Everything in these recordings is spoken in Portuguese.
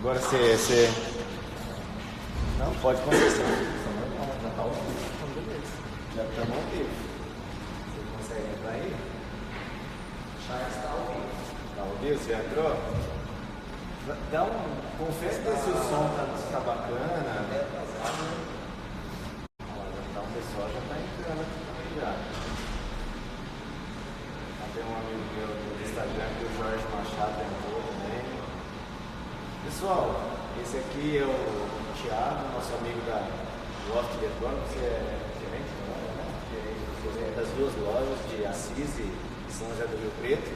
Agora você... Não, pode começar. Já tá ao vivo. Já estamos ao vivo. Você consegue entrar aí? Charles está ao vivo. Tá ao vivo? Você entrou? Dá confere se o som tá bacana. Então o pessoal já está entrando aqui também já. Tem um amigo meu do Instagram que o Jorge Machado entrou também. Pessoal, esse aqui é o Thiago, nosso amigo da Loft Electronics, você é gerente, né? Gerente das duas lojas de Assis e São José do Rio Preto.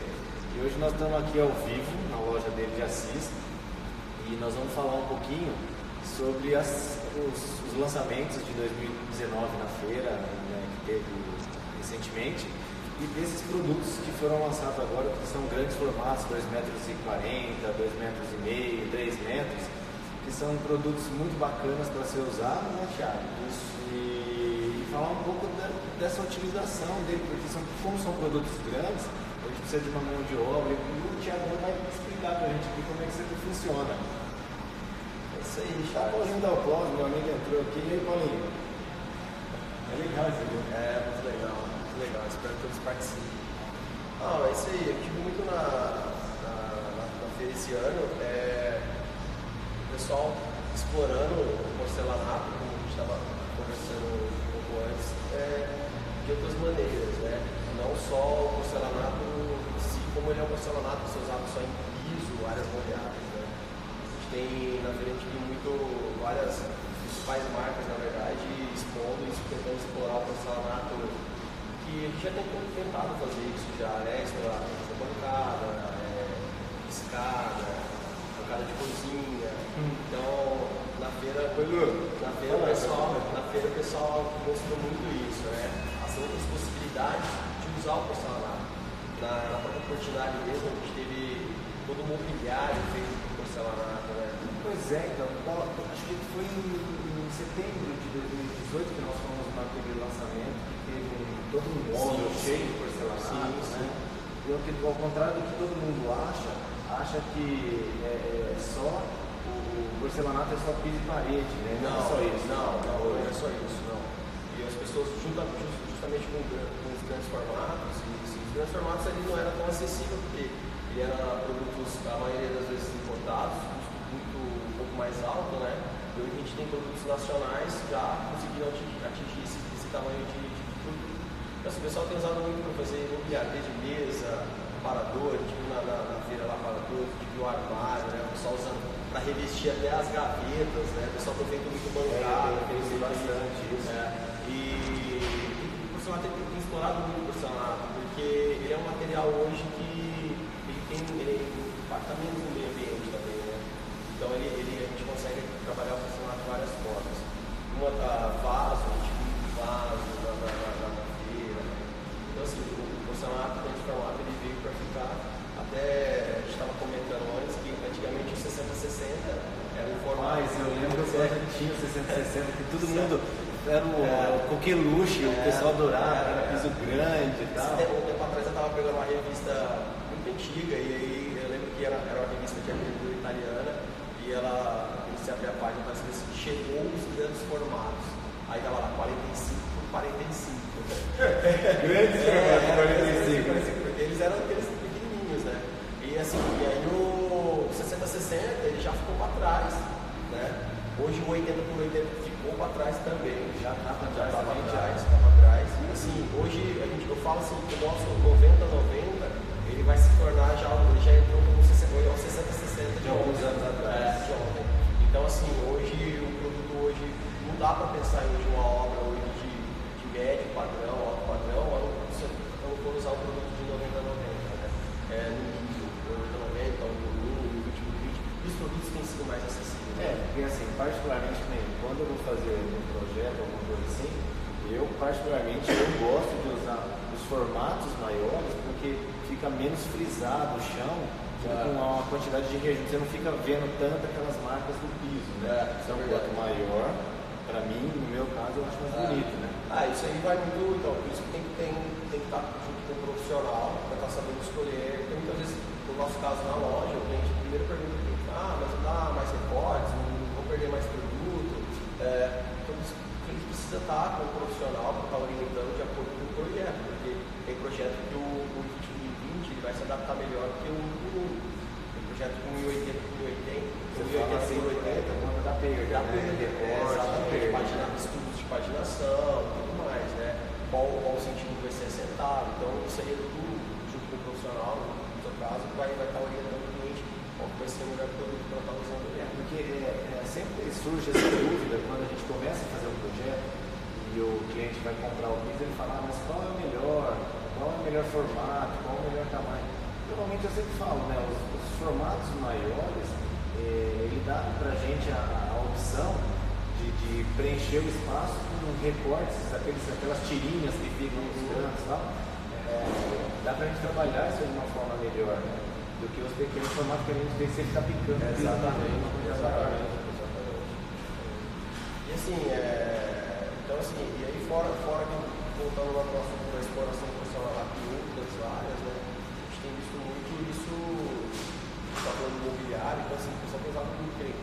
E hoje nós estamos aqui ao vivo na loja dele de Assis e nós vamos falar um pouquinho sobre os lançamentos de 2019 na feira, né, que teve recentemente, e desses produtos que foram lançados agora, que são grandes formatos, 2,40 metros, 2,5 metros, 3 metros, que são produtos muito bacanas para ser usado, né, Thiago? E falar um pouco dessa utilização dele, porque como são produtos grandes, a gente precisa de uma mão de obra, e o Thiago vai explicar para a gente aqui como é que isso aqui funciona. É isso aí, Thiago. Tá correndo ao aplauso, meu amigo entrou aqui, e aí, Paulinho? É legal isso aqui. É, muito legal. Legal, espero que todos participem. É isso aí, eu tive muito na feira esse ano, o pessoal explorando o porcelanato, como a gente estava conversando um pouco antes, de outras maneiras, né? Não só o porcelanato em si, como ele é um porcelanato que se usado só em piso, áreas molhadas, né? A gente tem, na feira, a gente tem várias principais marcas, na verdade, expondo e tentando explorar o porcelanato. E a gente já tem tentado fazer isso já, né? Explorar a bancada, bancada de cozinha. Então, na feira o pessoal mostrou muito isso, né? As outras possibilidades de usar o porcelanato. Na própria Portinari mesmo, a gente teve todo o mobiliário feito com porcelanato, né? Pois é, então, acho que foi em setembro de 2018 que nós fomos naquele lançamento, que teve todo um móvel cheio de porcelanato, né? Ao contrário do que todo mundo acha que só o porcelanato é só piso e parede, né? Não é só isso. Não é só isso, não. E as pessoas, justamente com os grandes formatos, os grandes formatos ali não era tão acessível, porque ele era produtos, a maioria das vezes importados, custo um pouco mais alto, né? E hoje a gente tem produtos nacionais já conseguiram atingir esse tamanho de produto. Então, o pessoal tem usado muito para fazer imobiliário, desde mesa, aparador, a gente viu na feira lá aparador, a gente viu o armário, né? O pessoal usando para revestir até as gavetas, né? O pessoal tem feito muito bancada, tem bastante isso. E o porcelanato tem explorado muito o porcelanato, porque ele é um material hoje que ele impacta menos no meio ambiente também, né? Então a gente consegue trabalhar o porcelanato de várias formas. Vaso, a gente viu vaso na feira. Então assim, o porcelanato grande formato ele veio para ficar. Até a gente estava comentando antes que antigamente o 60-60 era um formato. Mas eu lembro que a gente tinha o 60-60, que todo mundo era o coqueluche, o pessoal adorava, era piso grande e tal. Um tempo atrás eu estava pegando uma revista muito antiga, e aí eu lembro que era uma revista de arquitetura italiana, e você abria a página, parece que chegou os grandes formatos. Aí estava lá 45 por 45. Grandes formatos, 45. Porque eles eram aqueles pequenininhos, né? E aí o 60-60 ele já ficou para trás, né? Hoje o 80 por 80 ficou para trás também, já está para trás. E assim, hoje eu falo assim, que o nosso 90-90 ele vai se tornar ele já entrou como 60-60 de alguns anos atrás. De ontem. Então assim, hoje o produto não dá para pensar em uma obra hoje de médio padrão, alto padrão, se eu for usar o produto de 90-90, né? No nível 90-90, no 20-20, os produtos têm sido mais acessíveis. Porque assim, particularmente, quando eu vou fazer um projeto, alguma coisa assim, eu gosto de usar os formatos maiores, porque fica menos frisado o chão, com uma quantidade de rejunte, você não fica vendo tanto aquelas marcas do piso, né? Então, quanto maior, para mim, no meu caso, eu acho mais bonito, né? Isso aí vai muito, então, por isso que tem que estar junto com o profissional, para estar sabendo escolher. Porque muitas vezes, no nosso caso na loja, o cliente primeiro pergunta, mas não dá mais perder mais produto. Então, a gente precisa estar com um profissional para estar orientando de acordo com o projeto, porque tem projeto que o 2020 ele vai se adaptar melhor que o tem projeto com 1080 por 1080, quando dá perda, exatamente, estudos de paginação e tudo mais, né? Qual o sentido que vai ser assentado. Então, isso aí é tudo junto com o profissional, no seu caso, vai estar orientando o cliente qual vai ser o melhor produto para estar usando ele. Porque sempre surge essa dúvida quando a gente começa a fazer um projeto e o cliente vai comprar o piso, ele fala, mas qual é o melhor formato, qual é o melhor tamanho? Normalmente eu sempre falo, né, os formatos maiores, ele dá para a gente a opção de preencher o espaço com recortes, aquelas tirinhas que ficam nos cantos e tal. Dá para a gente trabalhar isso de uma forma melhor, né, do que os pequenos formatos que a gente tem que sempre estar picando. Exatamente. E assim, então assim, e aí fora que voltando lá para o assunto da exploração profissional em outras áreas, né, a gente tem visto muito isso, está falando do imobiliário, então assim, o pessoal tem usado muito bem,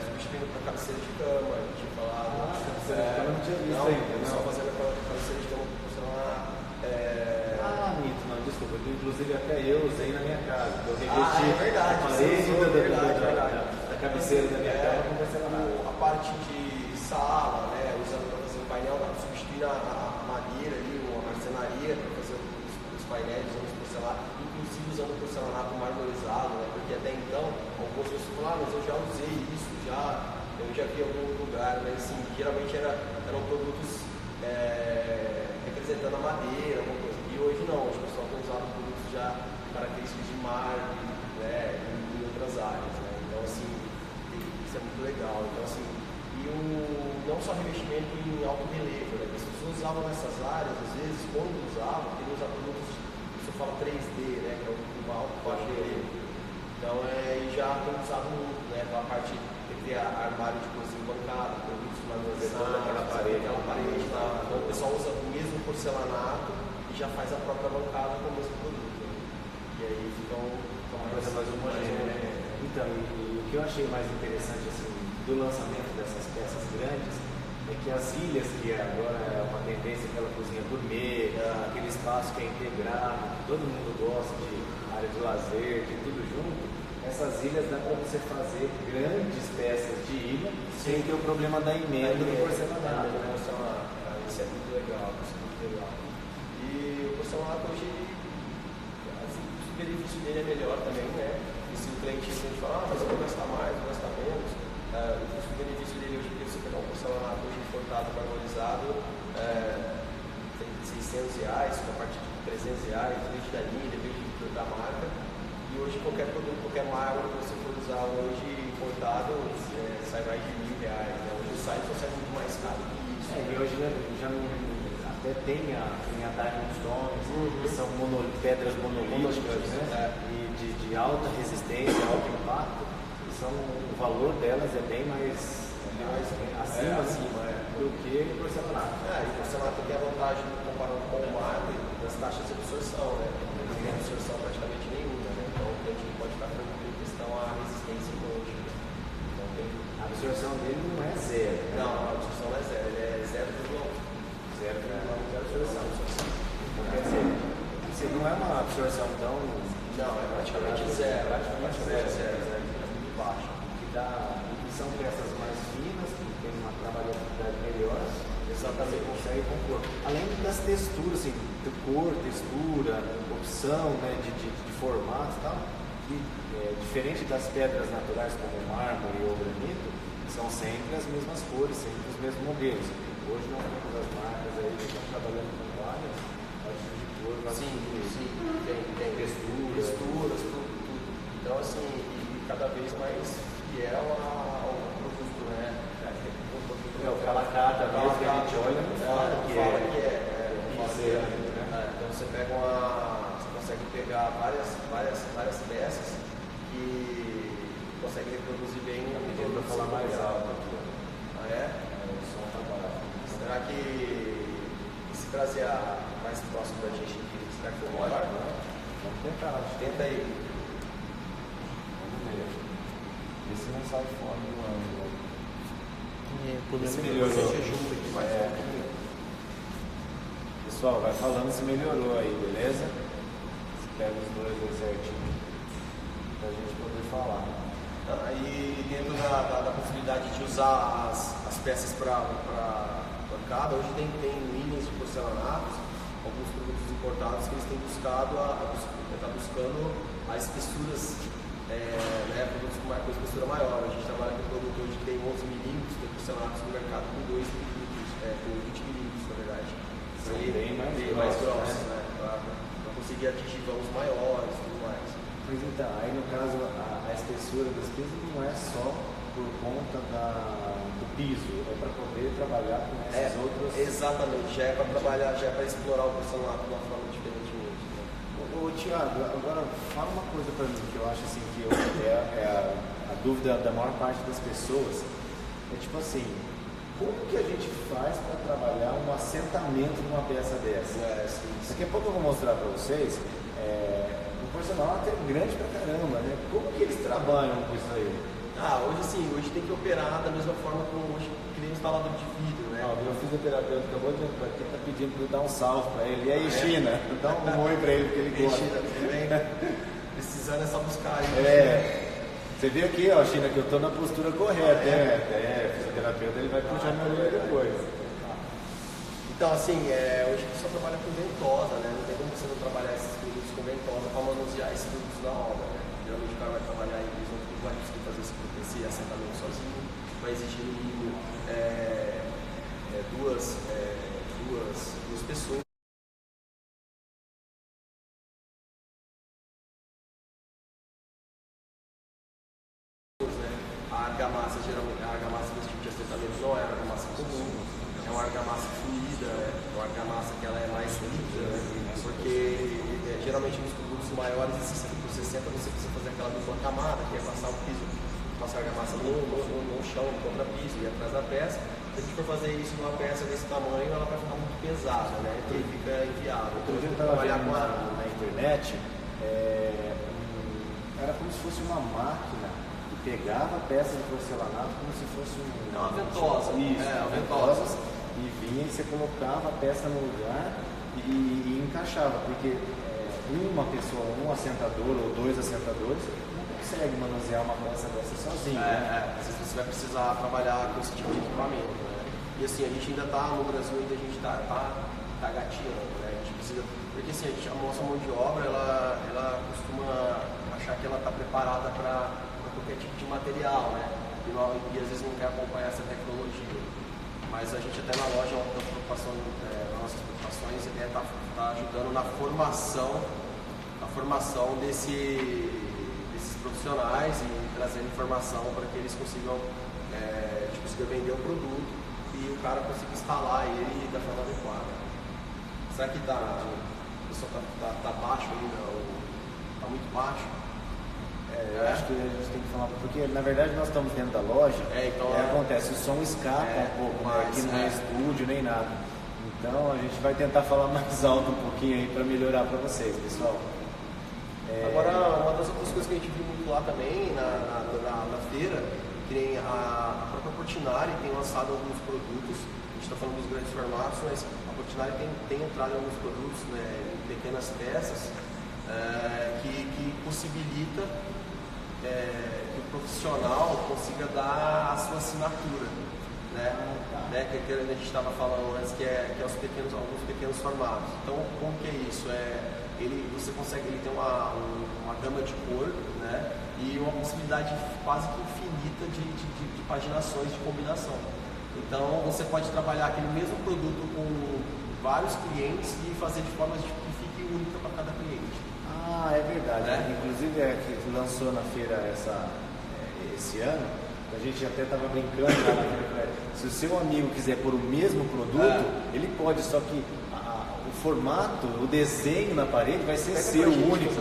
substituindo para cabeceira de cama, a gente tinha falado. Cabeceira de cama não tinha visto ainda, não. Só fazendo a cabeceira de cama profissional. Mito, não, desculpa, inclusive até eu usei na minha casa, eu revesti a parede da cabeceira da minha cama com porcelanato. A parte de sala, né, usando para fazer o painel, substituir a madeira ali, a marcenaria para fazer os painéis usando porcelanato, inclusive usando porcelanato marmorizado, né, porque até então, algumas pessoas falam, mas eu já usei isso, eu já vi em algum lugar, mas assim, geralmente eram produtos representando a madeira, alguma coisa. E hoje não, hoje o pessoal tem usado produtos já característicos de mármore, né, em outras áreas, né, então assim, isso é muito legal. Então assim, não só revestimento em alto relevo, né? As pessoas usavam nessas áreas, às vezes, quando usavam, queriam usar produtos, você fala 3D, né? Que é um alto baixo relevo. Então, já tem usado muito, né? Aquela parte de criar armário de cozinha bancada, produtos manualizados, aquela parede lá. Então, o pessoal usa o mesmo porcelanato e já faz a própria bancada com o mesmo produto. Né? E aí fica uma coisa mais homogênea. Então, e o que eu achei mais interessante, assim, do lançamento dessas peças grandes é que as ilhas, que agora é uma tendência, aquela cozinha gourmet, aquele espaço que é integrado, que todo mundo gosta de área de lazer, de tudo junto, essas ilhas dá para você fazer grandes peças de ilha sem ter o problema da emenda do porcelanato. Isso é muito legal, E o porcelanato hoje, assim, o benefício dele é melhor também, né? E se o cliente fala, mas eu vou gastar mais, vou gastar menos, o benefício dele hoje, porque você pegar um porcelanato hoje importado, marmorizado, tem R$600, a partir de R$300, depende da linha, depende da marca. E hoje qualquer produto, qualquer mármore que você for usar hoje importado, sai mais de R$1.000. Né? Hoje o site sai muito mais caro que isso. E hoje já não, até tem a Diamond Stones, que são pedras monolíticas, né? E de alta resistência, alto impacto. O valor delas é bem mais acima do que o porcelanato. E o porcelanato tem a vantagem, comparando com o mármore, das taxas de absorção, né? Não tem absorção praticamente nenhuma, né? Então o cliente pode ficar tranquilo em questão à resistência ecológica. Então, a absorção dele não é zero. Né? Não, a absorção não é zero, ele é 0,1. Absorção. Quer dizer, não é uma absorção tão... Não, é praticamente zero. Praticamente zero. Baixo, que são peças mais finas, que tem uma trabalhabilidade melhor, exatamente consegue compor. Além das texturas, assim, de cor, textura, opção, né, de formato e tal, que diferente das pedras naturais como mármore ou granito, são sempre as mesmas cores, sempre os mesmos modelos. Hoje nós temos as marcas aí que estão trabalhando com várias tipos de cor, tem texturas, tudo. Então assim, cada vez mais fiel ao produto, né? O calacata mesmo que a gente olha não fala que é. Então você pega você consegue pegar várias peças que consegue reproduzir bem a medida para falar mais alto aqui. O som tá barato. Será que se trazer mais próximo da gente aqui, será que foi melhor? Vamos tentar. Tenta aí. Esse não sai fora do ângulo. O problema Esse é que melhorou. você junta aqui mais. Pessoal, vai falando se melhorou aí, beleza? Você pega os dois aí certinho pra gente poder falar. Aí dentro da possibilidade de usar as peças para bancada, hoje tem linhas de porcelanatos, alguns produtos importados que eles têm buscado as espessuras, produtos com uma espessura maior. A gente trabalha com um produto hoje que tem 11 milímetros, tem porcelanatos no mercado com 2 milímetros, com 20 milímetros na verdade. São bem mais grossos, né? Para conseguir atingir vãos maiores e tudo mais. Pois então, aí no caso a espessura das pisos não é só por conta do piso, é para poder trabalhar com esses outros. Exatamente, já é para trabalhar, já é para explorar o porcelanato de uma forma diferentemente. Né? Ô Thiago, agora fala uma coisa para mim que eu acho assim que é a dúvida da maior parte das pessoas. É tipo assim, como que a gente faz para trabalhar um assentamento de uma peça dessa? Daqui a pouco eu vou mostrar para vocês. O porcelanato é grande pra caramba, né? Como que eles trabalham com isso aí? Hoje tem que operar da mesma forma como hoje que nem o instalador de vidro, né? Meu fisioterapeuta acabou de entrar aqui, tá pedindo para eu dar um salve para ele. E aí, China? Dá um oi para ele, porque ele gosta. China, tudo bem? Precisando é só buscar aí. Você viu aqui, ó, China, que eu tô na postura correta, né? O fisioterapeuta ele vai puxar meu olho depois. Então, assim, hoje a gente só trabalha com ventosa, né? Não tem como você não trabalhar esses produtos com ventosa para manusear esses produtos na obra, né? Geralmente o cara vai trabalhar em visão que vai conseguir fazer esse assentamento sozinho, vai exigir no mínimo duas pessoas. A argamassa, geralmente, a argamassa desse tipo de assentamento não é argamassa comum, é uma argamassa fluida, é uma argamassa que ela é mais líquida, né? Porque geralmente nos produtos maiores, esses 60, você precisa fazer aquela dupla camada, que é passar o piso, passar a argamassa no chão, no contrapiso e atrás da peça. Se a gente for fazer isso numa peça desse tamanho, ela vai ficar muito pesada, né? Então fica inviável. Outro dia eu estava vendo na internet, era como se fosse uma máquina que pegava a peça de porcelanato como se fosse uma ventosa. Uma ventosa. E vinha e você colocava a peça no lugar e encaixava, porque uma pessoa, um assentador ou dois assentadores não consegue manusear uma peça dessa sozinho. Às vezes você vai precisar trabalhar com esse tipo de equipamento, né? E assim, a gente ainda está no Brasil, a gente está gatinhando, né? A gente precisa, porque assim, a nossa mão de obra, ela costuma achar que ela está preparada para qualquer tipo de material, né? E às vezes não quer acompanhar essa tecnologia. Mas a gente até na loja, nas nossas preocupações, está ajudando na formação desses profissionais e trazendo informação para que eles consigam vender o produto e o cara consiga instalar ele da forma adequada. Será que o pessoal está baixo ainda? Está muito baixo? Eu acho que a gente tem que falar, porque na verdade nós estamos dentro da loja, acontece, o som escapa um pouco, né? Aqui não é estúdio nem nada. Então a gente vai tentar falar mais alto um pouquinho aí para melhorar para vocês, pessoal. Agora, uma das outras coisas que a gente viu muito lá também, na feira, que nem a própria Portinari tem lançado alguns produtos, a gente está falando dos grandes formatos, mas a Portinari tem entrado em alguns produtos, né, em pequenas peças, que possibilita que o profissional consiga dar a sua assinatura, né? Que a gente estava falando antes, que é alguns pequenos formatos. Então, como que é isso? Ele tem uma gama de cor, né? E uma possibilidade quase que infinita de paginações de combinação. Então, você pode trabalhar aquele mesmo produto com vários clientes e fazer de forma que fique única para cada cliente. É verdade. Inclusive, que lançou na feira esse ano, a gente até estava brincando lá na feira. Se o seu amigo quiser pôr o mesmo produto, ele pode, só que o formato, o desenho na parede vai ser seu, único.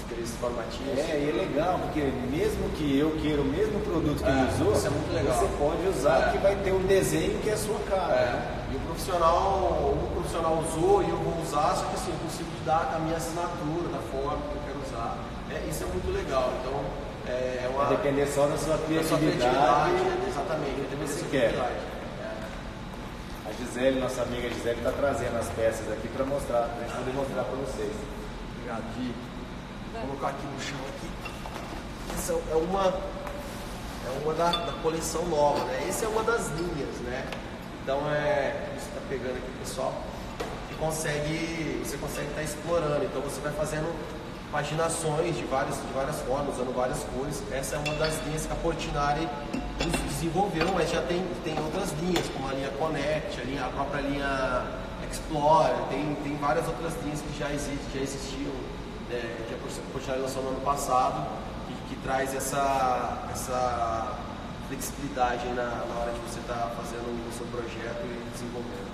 Aqueles formatinhos. E é legal, porque mesmo que eu queira o mesmo produto que ele usou, isso é muito legal. você pode usar que vai ter um desenho que é a sua cara. E o profissional usou e eu vou usar, só que assim, eu consigo dar a minha assinatura, da forma que eu quero usar. Isso é muito legal. Então, Vai depender só da sua criatividade. Exatamente. Do que você quer. A Gisele, nossa amiga Gisele, está trazendo as peças aqui para mostrar, para a gente poder mostrar para vocês. Obrigado, Gui. Vou colocar aqui no chão aqui. Essa é uma da coleção nova, né? Essa é uma das linhas, né? Então você está pegando aqui, pessoal, você consegue estar explorando. Então você vai fazendo paginações de várias formas, usando várias cores. Essa é uma das linhas que a Portinari desenvolveu, mas já tem outras linhas, como a linha Connect, a própria linha Explorer, tem várias outras linhas que já existiam, que a Portinari lançou no ano passado, que traz essa flexibilidade na hora de você estar fazendo o seu projeto e desenvolvendo.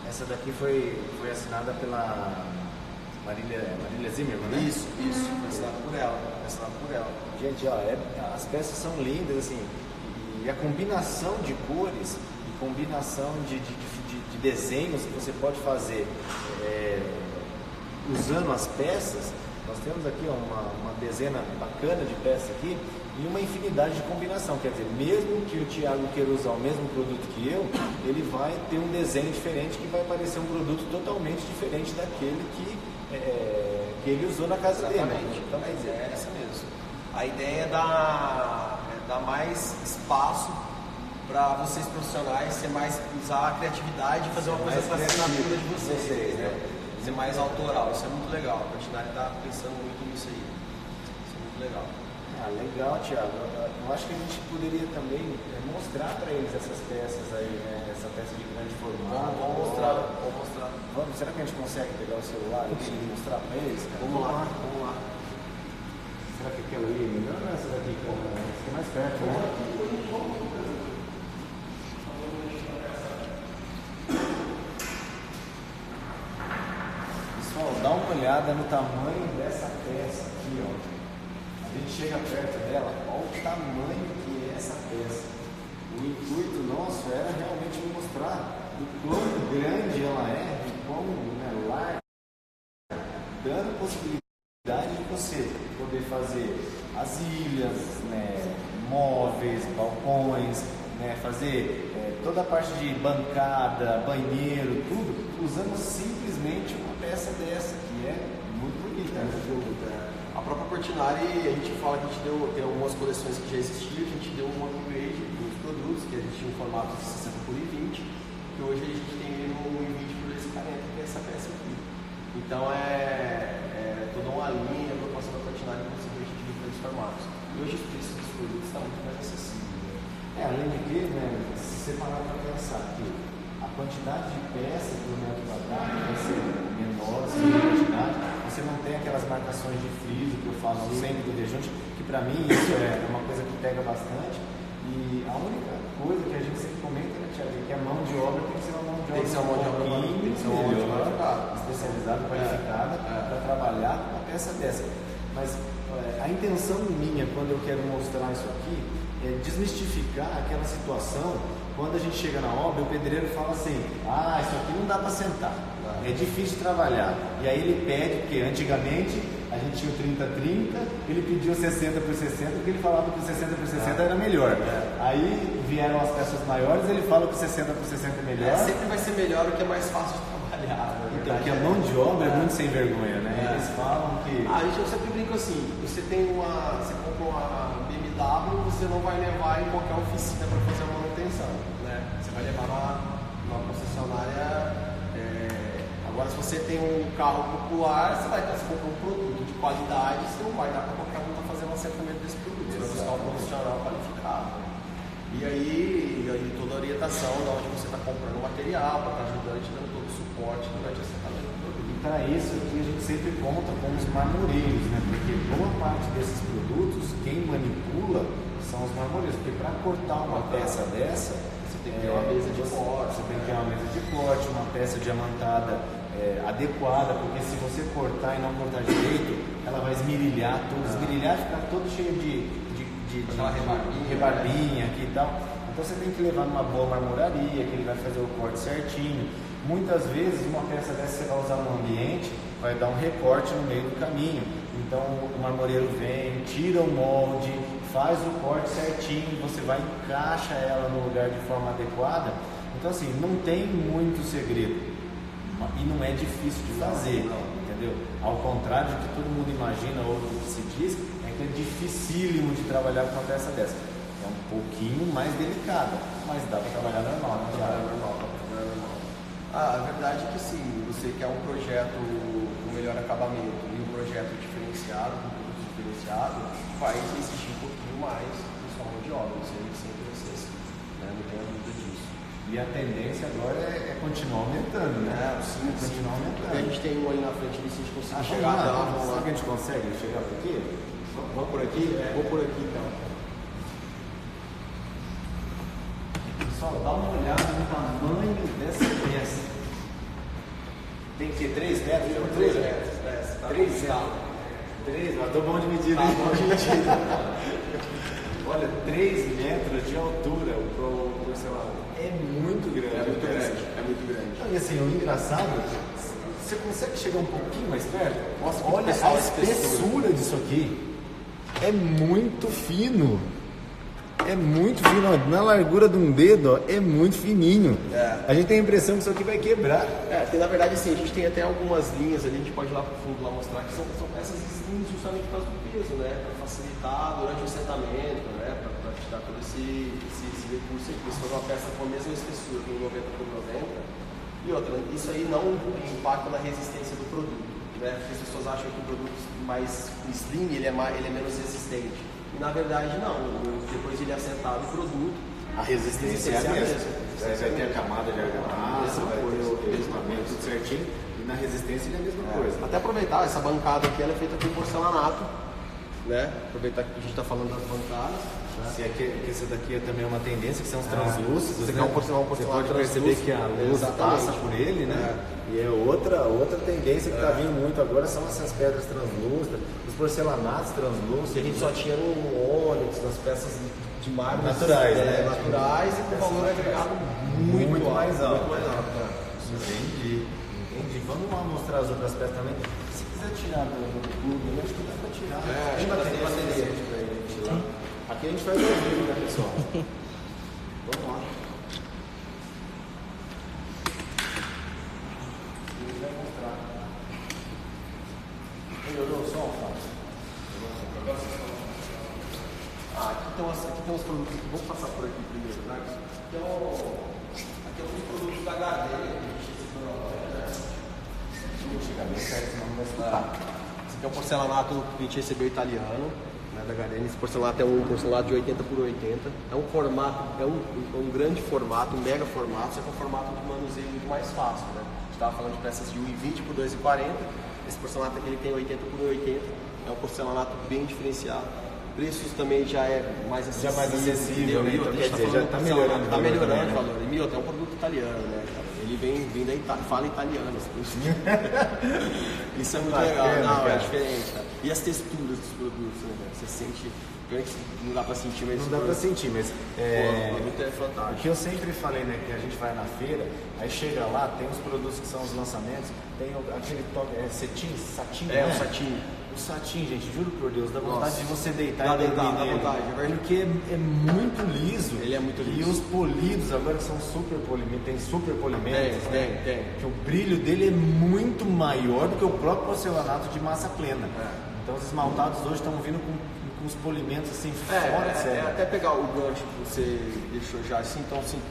Essa daqui foi assinada pela Marília Zimmermann, né? Isso, foi assinado por ela. Gente, ó, as peças são lindas, assim, e a combinação de cores e combinação de desenhos que você pode fazer usando as peças. Nós temos aqui uma dezena bacana de peças aqui e uma infinidade de combinação. Quer dizer, mesmo que o Thiago queira usar o mesmo produto que eu, ele vai ter um desenho diferente que vai parecer um produto totalmente diferente daquele que ele usou na casa dele. Então, a ideia é essa mesmo. A ideia é dar mais espaço para vocês profissionais, usar a criatividade e fazer uma coisa para a assinatura de vocês, né? Ser mais autoral, isso é muito legal. A Portinari está pensando muito nisso aí. Isso é muito legal. Legal, Thiago. Eu acho que a gente poderia também mostrar para eles essas peças aí, né? Essa peça de grande formato. Vamos mostrar. Será que a gente consegue pegar o celular e mostrar para eles? Cara? Vamos lá. Será que aquela ali é melhor ou essa daqui? Fica mais perto, né? Pessoal, dá uma olhada no tamanho dessa peça aqui, ó. A gente chega perto dela, olha o tamanho que é essa peça. O intuito nosso era realmente mostrar o quão grande ela é, o quão larga, dando possibilidade de você poder fazer as ilhas, móveis, balcões, fazer toda a parte de bancada, banheiro, tudo, usando simplesmente uma peça dessa, que é muito bonita, né? A própria Portinari, a gente fala que a gente tem algumas coleções que já existiam, a gente deu um upgrade dos produtos, que a gente tinha um formato de 60 por 20, que hoje a gente tem no 20 por 240, que é essa peça aqui. Então é toda uma linha, a proposta da Portinari que você vê de diferentes formatos. E hoje os preços dos produtos estão muito mais acessíveis. Além de que, se você parar para pensar que a quantidade de peças por metro quadrado vai ser menor, você não tem aquelas marcações de friso que eu falo sempre do rejunte, que para mim isso é uma coisa que pega bastante. E a única coisa que a gente sempre comenta, né, Thiago, é que a mão de obra tem que ser uma mão de obra especializada, qualificada para trabalhar com uma peça dessa. Mas a intenção minha, quando eu quero mostrar isso aqui, é desmistificar aquela situação quando a gente chega na obra, o pedreiro fala assim: isso aqui não dá para sentar, é difícil trabalhar. E aí ele pede, porque antigamente a gente tinha o 30-30, ele pediu 60 por 60, porque ele falava que o 60 por 60 era melhor. Aí vieram as peças maiores, ele fala que o 60 por 60 é melhor. Sempre vai ser melhor, o que é mais fácil de trabalhar. Então, porque a mão de obra é muito sem vergonha, né? Eles falam que... A gente sempre brinca assim: você compra uma BMW, você não vai levar em qualquer oficina para fazer a manutenção, né? Você vai levar numa concessionária. Agora, se você tem um carro popular, você comprar um produto de qualidade, você não vai dar para qualquer um estar fazendo um acertamento desse produto. Você vai buscar um profissional qualificado. E aí toda a orientação de onde você está comprando o material, para estar ajudando, te dando todo o suporte durante o acertamento do produto. E para isso aqui a gente sempre conta com os marmoreiros, né? Porque boa parte desses produtos, quem manipula são os marmoreiros. Porque para cortar uma peça dessa, você tem que ter uma mesa de corte. Você tem que ter uma mesa de corte, uma peça diamantada adequada, porque se você cortar e não cortar direito, ela vai esmirilhar tudo, esmirilhar e ficar todo cheio de rebarbinha aqui e tal. Então você tem que levar numa boa marmoraria, que ele vai fazer o corte certinho. Muitas vezes uma peça dessa você vai usar no ambiente, vai dar um recorte no meio do caminho. Então Então o marmoreiro vem, tira o molde, faz o corte certinho, você vai encaixa ela no lugar de forma adequada. Então assim, não tem muito segredo e não é difícil de fazer, entendeu? Ao contrário do que todo mundo imagina ou do que se diz, é que é dificílimo de trabalhar com uma peça dessa. É um pouquinho mais delicada, mas dá para trabalhar normal, né? Normal. A verdade é que sim, você quer um projeto com melhor acabamento e um projeto diferenciado, com produtos diferenciados, vai exigir um pouquinho mais de sua mão de obra, isso aí sempre vai ser assim, né? Não tenho dúvida disso. E a tendência agora é continuar aumentando, né? Sim, continuar aumentando. A gente tem um ali na frente, se a gente conseguir chegar Chegar até lá, lá, será que a gente consegue chegar por aqui? Vamos por aqui? Vou por aqui então. Pessoal, dá uma olhada no tamanho dessa peça. Tem que ter 3 metros de altura? 3 metros, 3 metros. 3, mas tô bom de medida. Tá bom de medida. Olha, 3 metros de altura o porcelanato. É muito grande. É muito grande. E assim, o engraçado, você consegue chegar um pouquinho mais perto? Olha pessoal, a espessura disso aqui. É muito fino. É muito fino, ó. Na largura de um dedo, ó, é muito fininho. A gente tem a impressão que isso aqui vai quebrar. Porque na verdade assim, a gente tem até algumas linhas ali, a gente pode ir lá pro fundo lá mostrar que são peças linhas justamente por causa do peso, né? Para facilitar durante o assentamento, né? Para te dar todo esse recurso aqui. Se for uma peça com a mesma espessura, com 90 por 90, e outra, isso aí não impacta na resistência do produto, né? Porque as pessoas acham que o produto mais slim ele é menos resistente. E na verdade não, depois de ele assentar o produto, A resistência é a mesma. Vai ter a camada de argamassa, vai ter o equipamento tudo certinho, e na resistência é a mesma coisa. Até aproveitar, essa bancada aqui ela é feita com porcelanato, né? Aproveitar que a gente está falando das bancadas. Se é que essa daqui é também uma tendência, que são os translúcidos, Você né? quer um porcelanato Você pode perceber que a luz passa por ele, né? E é outra tendência que está vindo muito agora são essas pedras translúcidas, os porcelanatos translúcidos. Que a gente só tinha no ônix, nas peças de mármore Naturais, né? naturais e com valor agregado muito mais alto. Muito mais alto, né? Entendi. Vamos lá mostrar as outras peças também. Se quiser tirar do clube, eu acho que dá para tirar. Tem bateria. Aqui a gente faz ao vivo, né, pessoal? Vamos lá. Ele vai mostrar. Melhorou o som, Fábio? Aqui tem uns produtos. Vamos passar por aqui primeiro, né? Aqui é alguns produtos da Gardenia. Chegar bem perto, senão não vai escutar. Esse aqui é um porcelanato que a gente recebeu italiano, né, da Gardenia. Esse porcelanato é um porcelanato de 80 por 80. É um formato, é um grande formato, um mega formato, só que é um formato de manuseio muito mais fácil, né? A gente estava falando de peças de 1,20 por 2,40. Esse porcelanato aqui ele tem 80 por 80. É um porcelanato bem diferenciado. Preços também já é mais acessível. Já mais acessível, né? Então, quer dizer, já está melhorando. melhorando. Está melhorando o valor. E é um produto italiano, né, cara? Ele vem da Itália, fala italiano. Isso é muito legal. Não, cara. é diferente, cara. E as texturas dos produtos, né, cara? Você sente. Não dá pra sentir, mas. Não dá pra sentir, mas. O produto é O fantástico. que eu sempre falei, né? Que a gente vai na feira, aí chega lá, tem os produtos que são os lançamentos, tem aquele toque, satin, É, o satin. O satin, gente, juro por Deus, dá vontade Nossa. de você deitar Dá e dormir vontade, dá nele. vontade, é verdade. Porque é muito liso. Ele é muito liso. E os polidos agora são super polimentos, tem super polimentos. Tem. Que o brilho dele é muito maior do que o próprio porcelanato de massa plena. Então os esmaltados hoje estão vindo com os polimentos assim fora de série. Até pegar o gancho que você deixou já assim, então assim,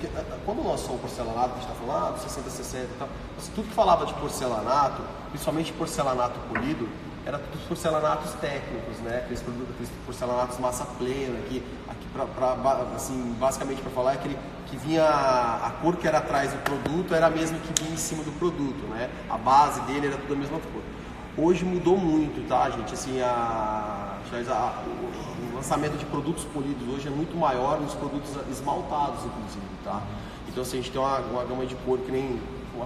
quando lançou o porcelanato, a gente está falando, 60, 60 e tal, assim, tudo que falava de porcelanato, principalmente porcelanato polido, era tudo porcelanatos técnicos, né? Aqueles porcelanatos massa plena, aqui assim, basicamente para falar, é aquele que vinha, a cor que era atrás do produto era a mesma que vinha em cima do produto, né? A base dele era tudo a mesma cor. Hoje mudou muito, tá, gente? Assim, o lançamento de produtos polidos hoje é muito maior nos produtos esmaltados, inclusive, tá? Então, assim, a gente tem uma gama de cor que nem...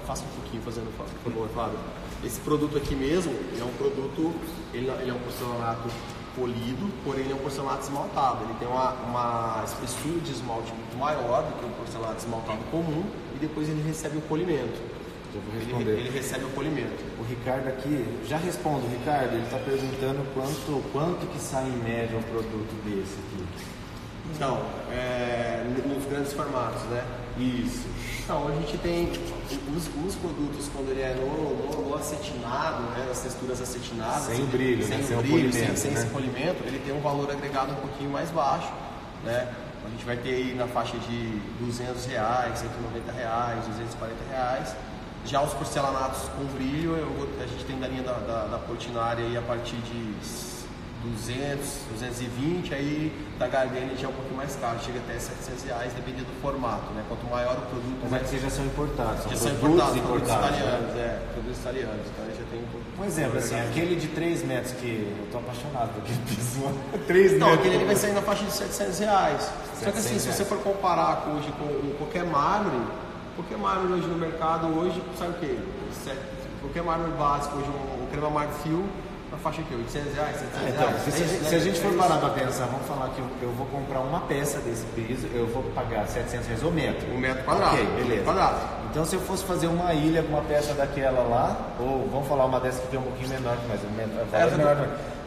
Faça um pouquinho fazendo, por favor, Fábio. Esse produto aqui mesmo, ele é um produto, ele é um porcelanato polido, porém ele é um porcelanato esmaltado. Ele tem uma espessura de esmalte muito maior do que um porcelanato esmaltado comum e depois ele recebe o polimento. Já vou responder. Ele recebe o polimento. O Ricardo aqui, já respondo, Ricardo, ele está perguntando quanto que sai em média um produto desse aqui. Então, nos grandes formatos, né? Isso. Então, a gente tem os produtos quando ele é no acetinado, né? As texturas acetinadas. Sem o brilho, sem né? o Sem o brilho, polimento, sem né? esse polimento, ele tem um valor agregado um pouquinho mais baixo, né? A gente vai ter aí na faixa de R$200, R$190, R$240. Já os porcelanatos com brilho, a gente tem da linha da Portinari aí a partir de 200, 220, aí da Gardenia já é um pouquinho mais caro, chega até R$700, dependendo do formato, né? Quanto maior o produto, Mas aqui já são importados, já são são produtos produtos italianos, né? produtos italianos, então já tem Um exemplo, assim, aquele de 3 metros que eu tô apaixonado por aquele piso, 3 Não, metros. aquele ali vai sair na faixa de R$700. Só que assim, se você for comparar hoje com qualquer mármore hoje no mercado, hoje, sabe o quê? Qualquer mármore básico, hoje um crema marfil, na faixa aqui, R$800, R$700. Então, se a gente for parar para pensar, vamos falar que eu vou comprar uma peça desse piso, eu vou pagar R$700 o metro. Um metro quadrado. Ok, beleza. Metro quadrado. Então, se eu fosse fazer uma ilha com uma peça daquela lá, ou vamos falar uma dessa que é um pouquinho menor, mas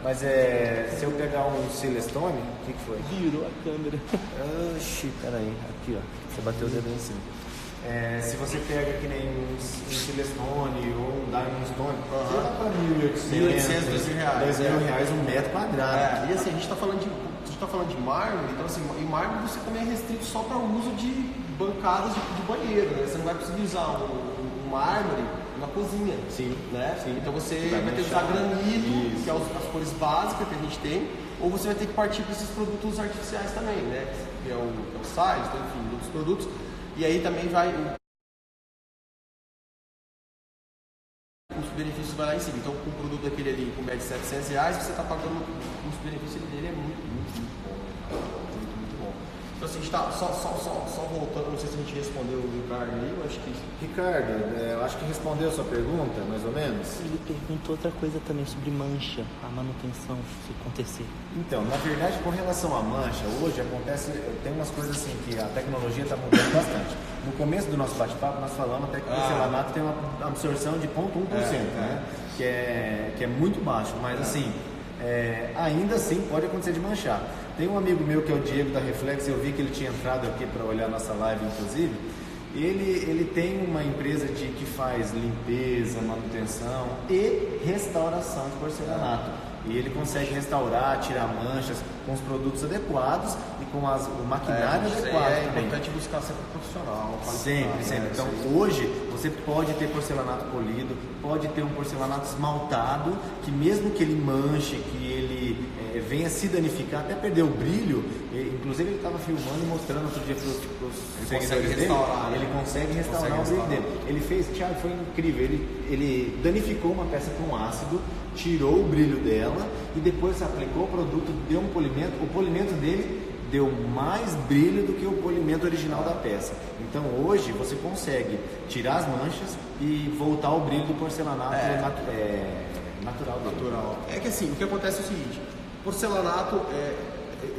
mas se eu pegar um Silestone, o que foi? Virou a câmera. Oxi, peraí, aqui ó, você bateu o dedo em cima. Se você pega que nem um Silestone ou um Diamond Stone, você dá para R$1.800, R$2.000 um metro quadrado. E assim, a gente está falando de mármore, então assim, em mármore você também é restrito só para o uso de bancadas de banheiro, né? Você não vai conseguir usar um mármore na cozinha. Sim, né? Sim. Então você vai ter que usar granito, que é as cores básicas que a gente tem, ou você vai ter que partir para esses produtos artificiais também, né? Que é o sais, enfim, outros produtos. E aí também os benefícios vai lá em cima. Então, com o produto daquele ali com média de R$700, você está pagando os benefícios dele é muito bom. Muito bom. Então, assim, a gente está só voltando, não sei se a gente respondeu o Ricardo ali, eu acho que... Ricardo, eu acho que respondeu a sua pergunta, mais ou menos. Ele perguntou outra coisa também sobre mancha, a manutenção, se acontecer. Então, na verdade, com relação à mancha, hoje tem umas coisas assim que a tecnologia está mudando bastante. No começo do nosso bate-papo, nós falamos até que o porcelanato tem uma absorção de 0,1%, né? Que é muito baixo, mas assim, ainda assim pode acontecer de manchar. Tem um amigo meu que é o Diego da Reflex, eu vi que ele tinha entrado aqui para olhar nossa live, inclusive. Ele tem uma empresa que faz limpeza, manutenção e restauração de porcelanato. E ele consegue restaurar, tirar manchas com os produtos adequados e com o maquinário adequado. É importante buscar sempre profissional. Sempre. Então, hoje, você pode ter porcelanato polido, pode ter um porcelanato esmaltado, que mesmo que ele manche, que ele venha se danificar, até perder o brilho, inclusive ele estava filmando e mostrando outro dia para os seguidores dele, ele consegue restaurar o brilho dele. Ele fez, Thiago, foi incrível, ele danificou uma peça com ácido, tirou o brilho dela e depois aplicou o produto, deu um polimento, o polimento dele deu mais brilho do que o polimento original da peça. Então hoje você consegue tirar as manchas e voltar o brilho do porcelanato natural dele. É que assim, o que acontece é o seguinte, porcelanato,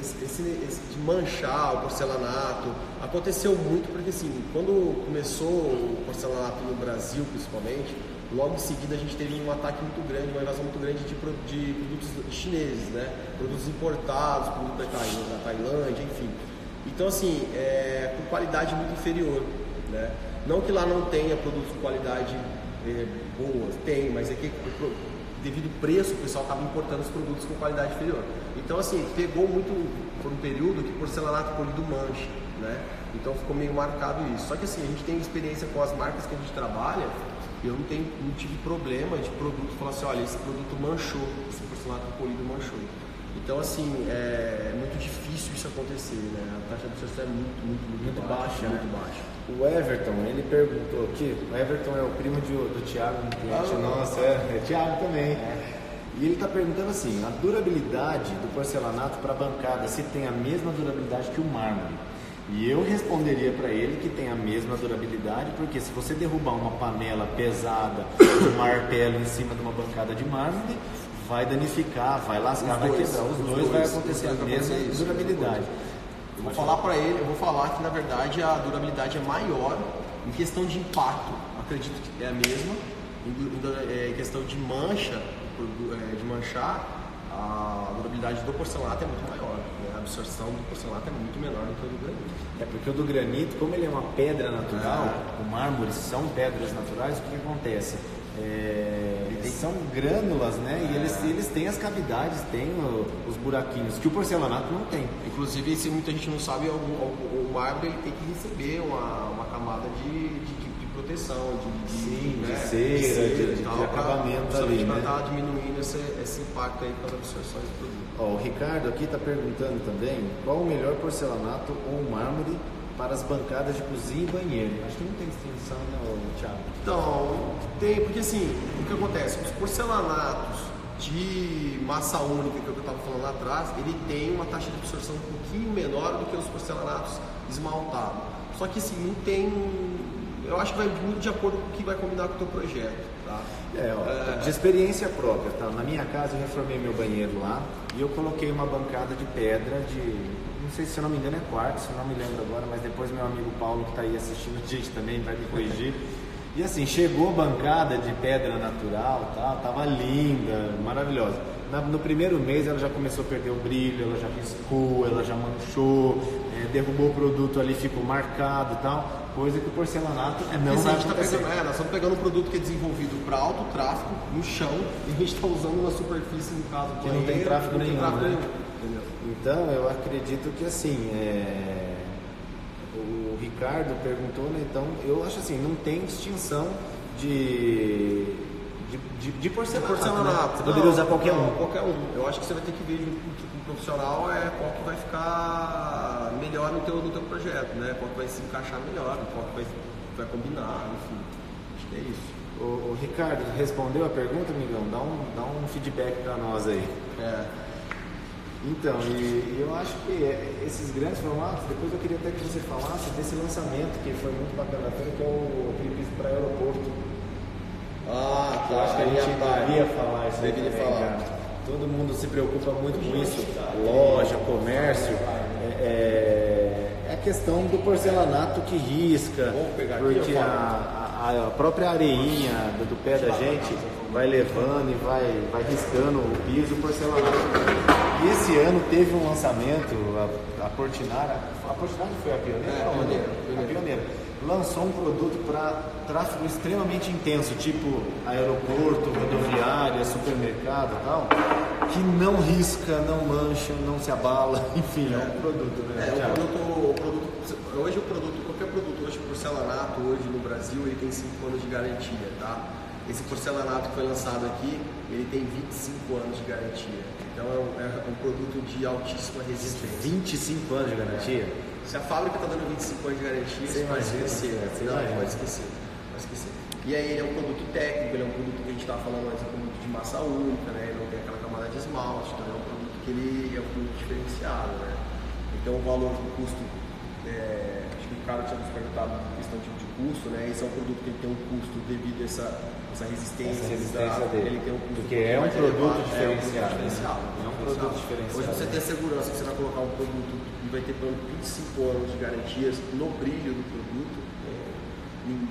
esse de manchar o porcelanato, aconteceu muito porque assim, quando começou o porcelanato no Brasil principalmente, logo em seguida a gente teve um ataque muito grande, uma invasão muito grande de produtos chineses, né? Produtos importados, produtos da Tailândia, enfim. Então assim, com qualidade muito inferior, né? Não que lá não tenha produtos de qualidade boa, tem, mas é que devido ao preço o pessoal acaba importando os produtos com qualidade inferior. Então assim, pegou muito por um período que porcelanato polido mancha, né? Então ficou meio marcado isso. Só que assim, a gente tem experiência com as marcas que a gente trabalha. Eu não tive problema de produto falar assim, olha, esse produto manchou, esse porcelanato polido manchou. Então assim, é muito difícil isso acontecer, né? A taxa de absorção é muito baixa. Muito baixa. O Everton, ele perguntou aqui, o Everton é o primo do Thiago, um cliente nosso, é Thiago também. E ele está perguntando assim, a durabilidade do porcelanato para bancada, se tem a mesma durabilidade que o mármore. E eu responderia para ele que tem a mesma durabilidade, porque se você derrubar uma panela pesada, um martelo em cima de uma bancada de mármore, vai danificar, vai lascar, vai quebrar. Os dois vai acontecer a mesma durabilidade. Eu vou falar para ele, eu vou falar que na verdade a durabilidade é maior Em questão de impacto, acredito que é a mesma. Em questão de mancha, de manchar, a durabilidade do porcelanato é muito maior, né? A absorção do porcelanato é muito menor do que o do granito. É porque o do granito, como ele é uma pedra natural, o mármore são pedras naturais, o que acontece? São grânulas, né? E eles têm as cavidades, têm os buraquinhos, que o porcelanato não tem. Inclusive, se muita gente não sabe, o mármore ele tem que receber uma camada de proteção, de cera, de acabamento ali, né? Para estar diminuindo esse impacto aí com as absorções do produto. O Ricardo aqui está perguntando também qual o melhor porcelanato ou mármore para as bancadas de cozinha e banheiro. Acho que não tem distinção, né, Thiago? Então, tem, porque assim, o que acontece? Os porcelanatos de massa única, que eu estava falando lá atrás, ele tem uma taxa de absorção um pouquinho menor do que os porcelanatos esmaltados. Só que assim, não tem... Eu acho que vai muito de acordo com o que vai combinar com o teu projeto, tá? De experiência própria, tá? Na minha casa eu reformei meu banheiro lá e eu coloquei uma bancada de pedra não sei se eu não me engano é quartzo, não me lembro agora, mas depois meu amigo Paulo que está aí assistindo a gente também vai me corrigir. E assim, chegou a bancada de pedra natural, tá? Tava linda, maravilhosa. No primeiro mês ela já começou a perder o brilho, ela já riscou, ela já manchou, derrubou o produto ali, ficou marcado e tal. Coisa que o porcelanato não vai acontecer. Nós estamos pegando um produto que é desenvolvido para alto tráfego, no chão, e a gente está usando uma superfície, no caso, que não tem tráfego nenhum, né? Entendeu? Então, eu acredito que assim, o Ricardo perguntou, né? Então, eu acho assim, não tem distinção de porcelanato. Né? Você poderia usar qualquer um. Qualquer um. Eu acho que você vai ter que ver junto com o profissional qual que vai ficar melhor no teu projeto, né? Qual que vai se encaixar melhor, qual que vai combinar, enfim. Acho que é isso. O Ricardo, respondeu a pergunta, amigão? Dá um feedback para nós aí. Então, e eu acho que esses grandes formatos, depois eu queria até que você falasse desse lançamento que foi muito bacana, que é aquele piso para aeroporto. Que eu acho que a gente deveria falar isso. Deveria falar. Todo mundo se preocupa muito com isso, loja, comércio. É a questão do porcelanato que risca, porque a própria areinha do pé da gente vai levando e vai riscando o piso, o porcelanato. E esse ano teve um lançamento, a Portinara foi a pioneira? A pioneira. Lançou um produto para tráfego extremamente intenso, tipo aeroporto, rodoviária, supermercado e tal, que não risca, não mancha, não se abala, enfim, é um produto, né? Qualquer produto hoje, porcelanato, hoje no Brasil, ele tem 5 anos de garantia, tá? Esse porcelanato que foi lançado aqui, ele tem 25 anos de garantia. Então é um produto de altíssima resistência. 25 anos de garantia? Se a fábrica está dando 25 anos de garantia, você pode esquecer. Pode esquecer. E aí ele é um produto técnico, ele é um produto que a gente estava falando antes, é um produto de massa única, né? Ele não tem aquela camada de esmalte, então é um produto que ele é um produto diferenciado, né? Então o valor do custo, acho que o cara tinha nos perguntado questão de custo, né? Esse é um produto que ele tem um custo devido a essa resistência dele. Ele tem um custo porque é um produto diferenciado. É um produto diferenciado. Hoje você tem a segurança que você vai colocar um produto e vai ter pelo menos 25 anos de garantias no brilho do produto.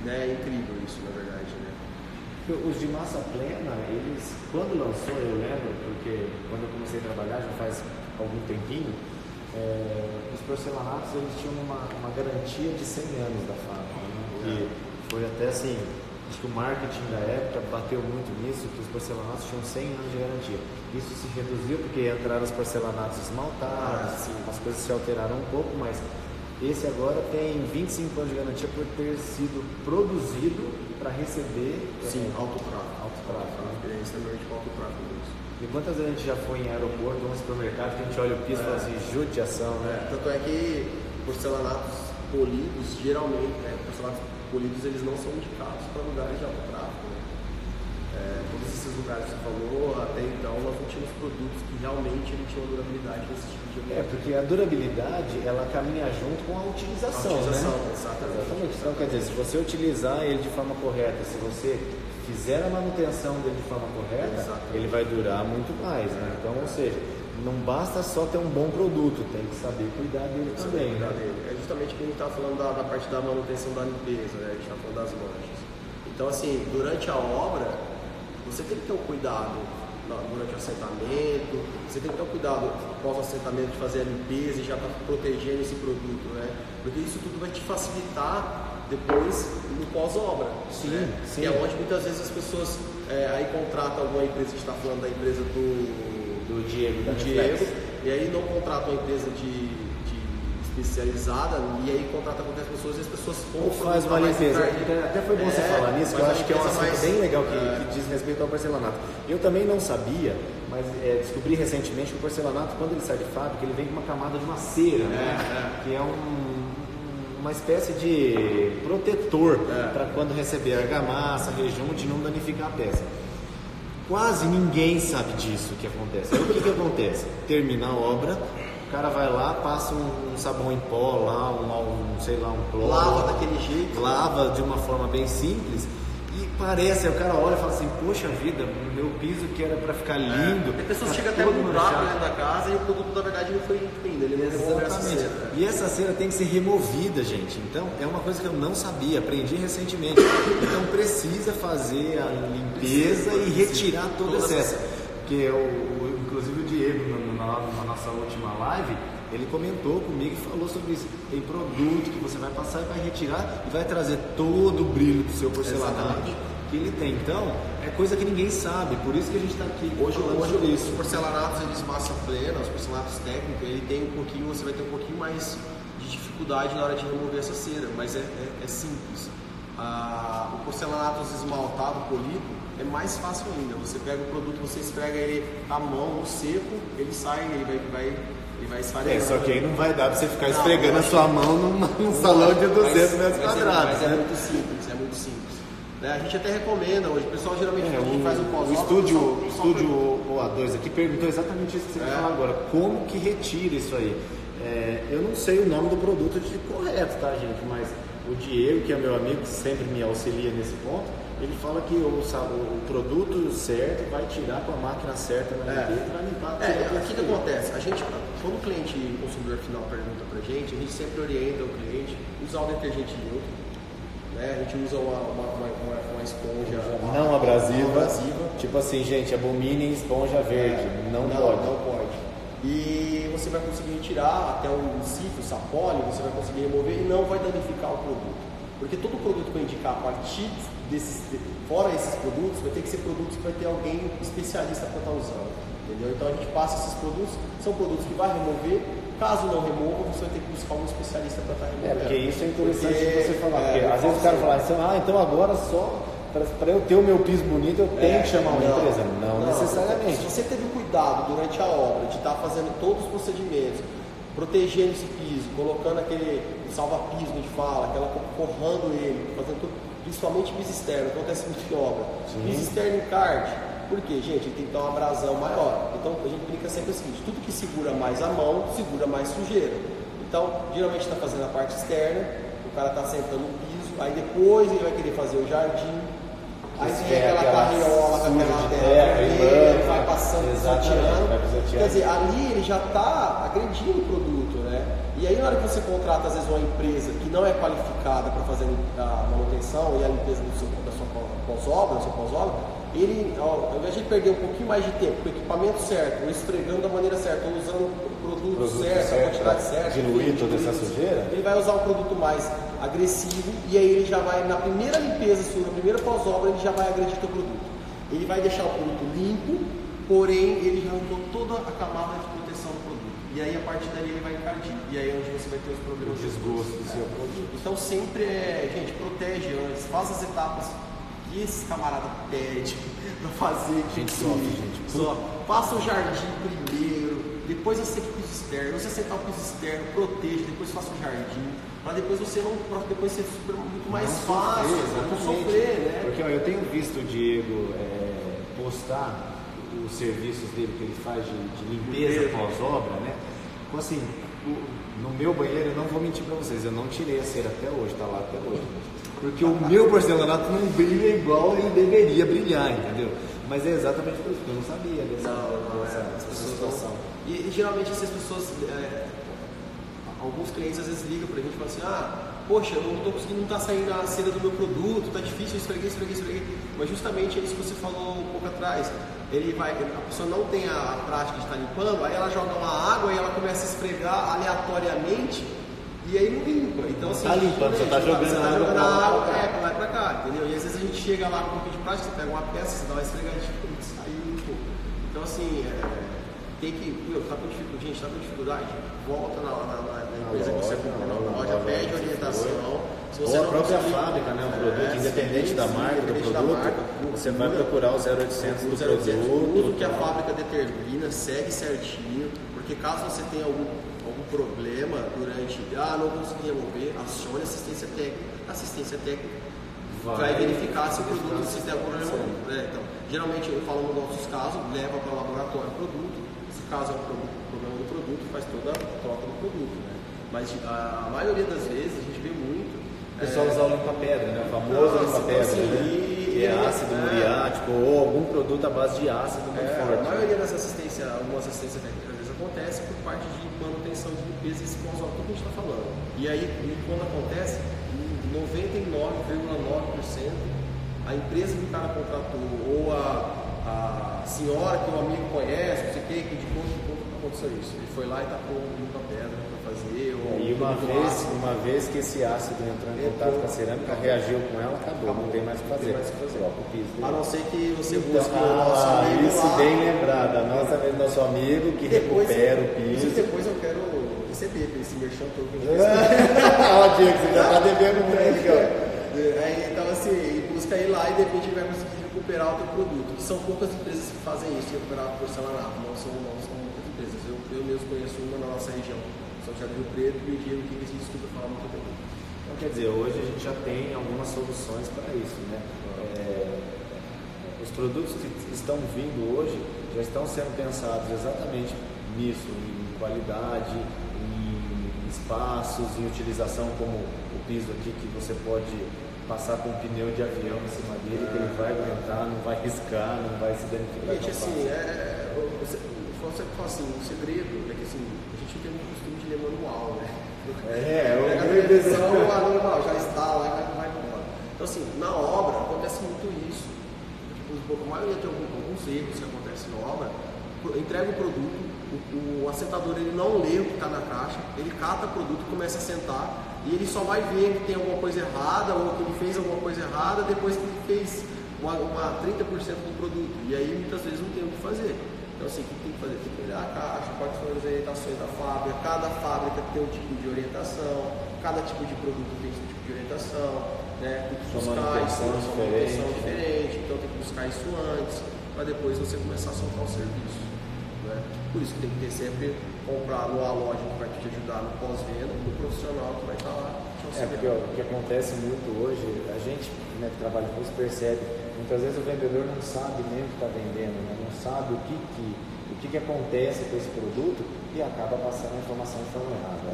É incrível isso, na verdade, né? Os de massa plena, eles, quando lançou, eu lembro, porque quando eu comecei a trabalhar, já faz algum tempinho, os porcelanatos eles tinham uma garantia de 100 anos da fábrica, né? Que foi até assim, acho que o marketing da época bateu muito nisso, que os porcelanatos tinham 100 anos de garantia. Isso se reduziu porque entraram os porcelanatos esmaltados, as coisas se alteraram um pouco, mas esse agora tem 25 anos de garantia por ter sido produzido para receber alto tráfego. É extremamente alto tráfego. E quantas vezes a gente já foi em aeroporto ou em supermercado que a gente olha o piso e fala assim, judiação, né? Tanto é que porcelanatos polidos, geralmente, porcelanatos polidos, eles não são indicados para lugares de alto tráfego. Todos esses lugares que você falou, até então, nós não tínhamos produtos que realmente ele tinha uma durabilidade desse tipo de ambiente. Porque a durabilidade, ela caminha junto com a utilização, né? Exatamente. Então, quer dizer, se você utilizar ele de forma correta, se você fizer a manutenção dele de forma correta, ele vai durar muito mais, né? Então, ou seja, não basta só ter um bom produto, tem que saber cuidar dele também. É justamente o que a gente está falando da parte da manutenção da limpeza, né? A gente está falando das manchas. Então, assim, durante a obra, você tem que ter um cuidado durante o assentamento, você tem que ter um cuidado após o assentamento de fazer a limpeza e já estar protegendo esse produto, né? Porque isso tudo vai te facilitar depois no pós-obra. Sim, né? sim. Que é onde muitas vezes as pessoas aí contratam alguma empresa, a gente está falando da empresa do Diego, da Diego, Reflex. e aí não contrata uma empresa de especializada, e aí contrata qualquer pessoa e as pessoas Ou faz uma limpeza. Até foi bom você falar nisso, que eu acho que é um assunto bem legal que diz respeito ao porcelanato. Eu também não sabia, mas descobri recentemente que o porcelanato, quando ele sai de fábrica, ele vem com uma camada de uma cera, né? Que é uma espécie de protetor para quando receber argamassa, rejunte, não danificar a peça. Quase ninguém sabe disso que acontece. Aí o que acontece? Termina a obra, o cara vai lá, passa um sabão em pó lá, um cloro. Lava daquele jeito. Lava de uma forma bem simples e parece, aí o cara olha e fala assim, poxa vida, o meu piso que era para ficar lindo. A pessoa tá chega até todo um buraco manchado. dentro da casa e o produto na verdade não foi limpo ainda, ele não removeu essa Exatamente. cera. E essa cera tem que ser removida, gente. Então, é uma coisa que eu não sabia, aprendi recentemente. Então, precisa fazer a limpeza e retirar todo o excesso. Porque, inclusive, o Diego, na nossa última live, ele comentou comigo e falou sobre isso. Tem produto que você vai passar e vai retirar e vai trazer todo o brilho do seu porcelanato que ele tem. Então, é coisa que ninguém sabe, por isso que a gente está aqui Hoje sobre isso. os porcelanatos, eles massa plena, os porcelanatos técnicos, ele tem você vai ter um pouquinho mais de dificuldade na hora de remover essa cera, mas é simples. O porcelanato esmaltado, polido, é mais fácil ainda. Você pega o produto, você esfrega ele à mão, no seco, ele sai, ele vai esfareando. Só que aí não vai dar pra você ficar esfregando a sua mão num salão de 200 metros quadrados. Mas é muito simples. Né? A gente até recomenda hoje, o pessoal geralmente quando a gente faz um pós-obra... O estúdio OA2 aqui perguntou exatamente isso que você vai falar agora. Como que retira isso aí? Eu não sei o nome do produto correto, tá, gente? Mas o Diego, que é meu amigo, que sempre me auxilia nesse ponto, ele fala que o produto certo vai tirar com a máquina certa na limpeza e vai limpar. O que acontece? A gente, quando o cliente, o consumidor final pergunta pra gente, a gente sempre orienta o cliente a usar o detergente neutro. Né? A gente usa uma esponja não abrasiva. Tipo assim, gente, abominem esponja verde. Não pode. E você vai conseguir retirar até o sítio, o sapólio, você vai conseguir remover e não vai danificar o produto. Porque todo produto que eu indicar a partir fora esses produtos, vai ter que ser produtos que vai ter alguém especialista para estar usando. Entendeu? Então a gente passa esses produtos, são produtos que vai remover. Caso não remova, você vai ter que buscar um especialista para estar removendo. Porque isso é interessante você falar. Porque às vezes o cara fala assim, então agora só para eu ter o meu piso bonito eu tenho que chamar uma empresa. Não necessariamente. Se você teve cuidado durante a obra de estar fazendo todos os procedimentos, protegendo esse piso, colocando aquele salva-piso que a gente fala, forrando ele, fazendo tudo, principalmente piso externo, acontece muito em obra. Piso externo em card. Por quê, gente? Ele tem que dar uma abrasão maior. Então a gente brinca sempre o seguinte: tudo que segura mais a mão, segura mais sujeira. Então, geralmente está fazendo a parte externa, o cara está sentando o piso, aí depois ele vai querer fazer o jardim, aí tem aquela carriola com aquela terra, ele vai passando, pisoteando. Quer dizer, ali ele já está agredindo o produto, né? E aí na hora que você contrata às vezes uma empresa que não é qualificada para fazer a manutenção e a limpeza da sua pós-obra, ele, ao invés de perder um pouquinho mais de tempo com o equipamento certo, ou esfregando da maneira certa, ou usando o produto certo, a quantidade certa, diluir toda essa sujeira, ele vai usar um produto mais agressivo e aí ele já vai, na primeira limpeza sua, na primeira pós-obra, ele já vai agredir o produto. Ele vai deixar o produto limpo, porém ele já usou toda a camada de proteção do produto. E aí a partir dali ele vai encardir. E aí é onde você vai ter os problemas de desgosto do seu produto. Então sempre gente, protege antes, faz as etapas que esse camarada pede para fazer. Gente sofre. Faça o jardim primeiro, depois aceita o piso externo. Você aceitar o piso externo, proteja, depois faça o jardim, para depois você depois ser muito mais fácil, não sofrer, né? Porque eu tenho visto o Diego postar os serviços dele que ele faz de limpeza pós-obra, né? Então, assim, no meu banheiro, eu não vou mentir para vocês, eu não tirei a cera até hoje, tá lá até hoje. Porque o meu porcelanato não brilha igual ele deveria brilhar, entendeu? Mas é exatamente por isso, porque eu não sabia dessa situação. E geralmente essas pessoas, alguns clientes às vezes ligam pra gente e falam assim, poxa, eu não estou conseguindo, não está saindo a cera do meu produto, está difícil, eu esfreguei. Mas justamente é isso que você falou um pouco atrás. A pessoa não tem a prática de estar limpando, aí ela joga uma água e ela começa a esfregar aleatoriamente e aí não limpa. Então, assim, tá limpando, você está jogando água pra lá e pra cá, entendeu? E às vezes a gente chega lá com um pouquinho de prática, você pega uma peça, você dá uma esfregadinha e sai limpo. Então, assim, tem que, tá com dificuldade, volta na empresa que você comprou na loja, pede orientação. Ou a própria fábrica, né? O produto, independente da marca do produto, você vai procurar o 0800 do produto. Tudo que a fábrica determina, segue certinho, porque caso você tenha algum problema durante, não consegui remover, acione assistência técnica. A assistência técnica vai verificar se o produto, se tem algum problema. Então, geralmente, eu falo nos nossos casos, leva para o laboratório o produto. Se caso é um problema do produto, faz toda a troca do produto, né? Mas a maioria das vezes a gente vê muito. O pessoal usa o limpa-pedra, né? O famoso limpa-pedra, assim, que é ácido muriático ou algum produto à base de ácido muito forte. A maioria das algumas assistências técnicas às vezes acontece por parte de manutenção de limpeza e esse consumo que a gente está falando. E aí, quando acontece, 99,9% a empresa que o cara contratou ou a senhora que o amigo conhece, não sei o que indicou que aconteceu isso. Ele foi lá e tacou uma pedra para fazer. E uma vez que esse ácido entrou em contato com a cerâmica, reagiu com ela, acabou, não tem mais o que fazer. Troca o piso. A não ser que você busque o nosso amigo. Isso lá, bem lembrado, nosso amigo que recupera o piso. Depois eu quero receber esse merchan todo que eu Ó, Diego, você já está devendo muito, Então, assim, busca ir lá e de repente vai conseguir recuperar o teu produto. Que são poucas empresas que fazem isso, recuperar o porcelanato. Não são muitas empresas. Eu mesmo conheço uma na nossa região, São José do Rio Preto, e o Diego que eles desculpa falar muito bem. Então, quer dizer, hoje a gente já tem algumas soluções para isso, né? Os produtos que estão vindo hoje já estão sendo pensados exatamente nisso, em qualidade, em espaços, em utilização, como o piso aqui, que você pode passar com um pneu de avião em cima dele, que ele vai aguentar, não vai riscar, não vai se danificar. Gente, assim, você fala assim, o segredo é que assim, a gente tem um costume de ler manual, né? Manual, já está lá e vai embora. Então, assim, na obra acontece muito isso. Tipo, a maioria tem alguns erros que acontecem na obra. Entrega o produto, o assentador ele não lê o que está na caixa, ele cata o produto, começa a sentar e ele só vai ver que tem alguma coisa errada ou que ele fez alguma coisa errada depois que ele fez uma 30% do produto. E aí muitas vezes não tem o que fazer. Então, assim, o que tem que fazer? Tem que olhar a caixa, quais são as orientações da fábrica, cada fábrica tem um tipo de orientação, cada tipo de produto tem um tipo de orientação, né? Tem que buscar isso, uma manutenção diferente, então tem que buscar isso antes, para depois você começar a soltar o serviço. Né? Por isso que tem que ter sempre, comprar numa loja que vai te ajudar no pós-venda, no profissional que vai estar lá te auxiliando. Porque o que acontece muito hoje, a gente, né, que trabalha com isso percebe, muitas vezes o vendedor não sabe nem o que está vendendo, né? Não sabe o que acontece com esse produto e acaba passando a informação de forma errada.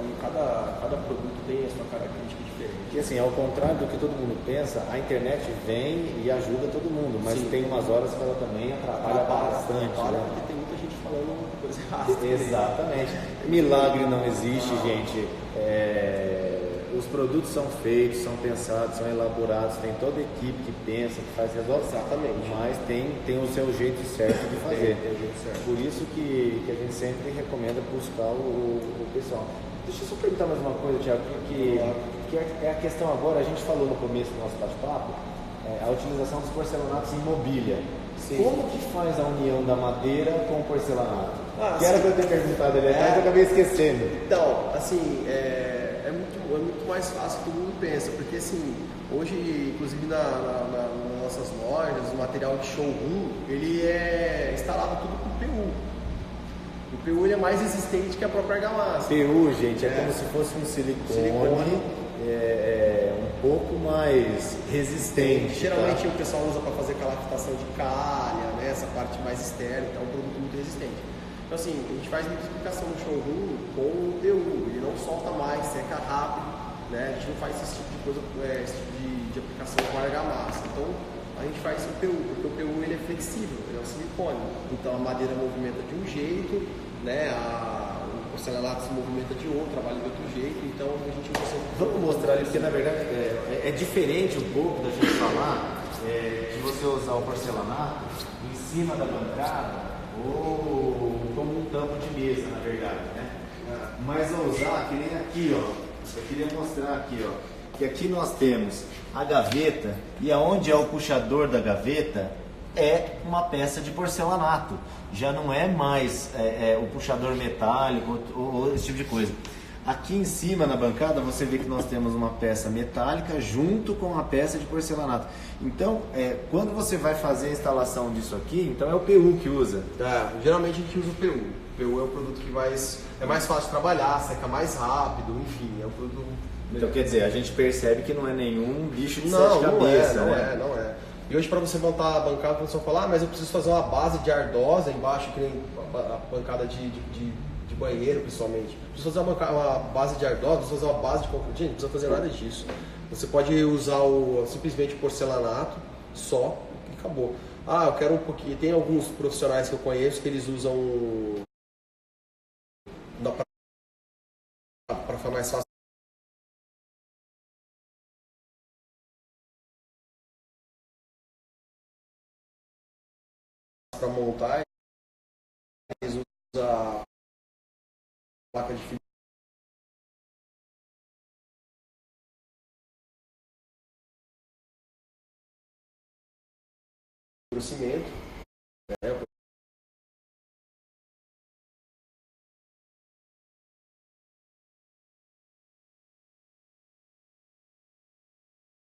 E cada produto tem a sua característica diferente. Porque assim, ao contrário do que todo mundo pensa, a internet vem e ajuda todo mundo, mas tem umas horas que ela também atrapalha bastante. Né? Porque tem muita gente falando coisa errada. Exatamente. Milagre não existe, gente. Os produtos são feitos, são pensados, são elaborados, tem toda a equipe que pensa, que faz, resolve. Exatamente. Mas tem o seu jeito certo de fazer. Tem o jeito certo. Por isso que a gente sempre recomenda buscar o pessoal. Deixa eu só perguntar mais uma coisa, Thiago, que é a questão agora, a gente falou no começo do nosso bate-papo, a utilização dos porcelanatos em mobília. Sim. Como que faz a união da madeira com o porcelanato? Que era para eu ter perguntado ali atrás, eu acabei esquecendo. Então, assim, é muito mais fácil do que todo mundo pensa, porque assim, hoje, inclusive nas nossas lojas, o material de showroom, ele é instalado tudo com PU. O PU ele é mais resistente que a própria argamassa. PU, gente, é como se fosse um silicone. Um pouco mais resistente. Geralmente o pessoal usa para fazer aquela fitação de calha, né? Essa parte mais externa, então é um produto muito resistente. Então assim, a gente faz muita explicação no showroom com o PU, ele não solta mais, seca rápido, né? A gente não faz esse tipo de coisa, esse tipo de aplicação com argamassa. Então a gente faz o PU, porque o PU ele é flexível, ele é um silicone. Então a madeira movimenta de um jeito, né? O porcelanato se movimenta de outro, trabalha de outro jeito. Então a gente usa. Vamos mostrar ali, porque na verdade é diferente um pouco da gente falar de você usar o porcelanato em cima da bancada ou como um tampo de mesa, na verdade, né? Mas a usar que nem aqui, ó. Eu queria mostrar aqui, ó, que aqui nós temos a gaveta e aonde é o puxador da gaveta é uma peça de porcelanato. Já não é mais o puxador metálico ou esse tipo de coisa. Aqui em cima na bancada você vê que nós temos uma peça metálica junto com a peça de porcelanato. Então, quando você vai fazer a instalação disso aqui, então é o PU que usa. Geralmente a gente usa o PU. O PU é o produto que é mais fácil de trabalhar, seca mais rápido, enfim, é o produto. Então quer dizer, a gente percebe que não é nenhum bicho de sete cabeças, né? Não é. E hoje para você montar a bancada, a pessoa fala, mas eu preciso fazer uma base de ardosa embaixo, que nem a bancada de banheiro, principalmente. Preciso fazer uma base de ardosa, preciso fazer uma base de concreto. Gente, não precisa fazer nada disso. Você pode usar simplesmente o porcelanato só e acabou. Eu quero um pouquinho. Tem alguns profissionais que eu conheço que eles usam para ficar mais fácil para montar. Eles usam a placa de fibrocimento, né?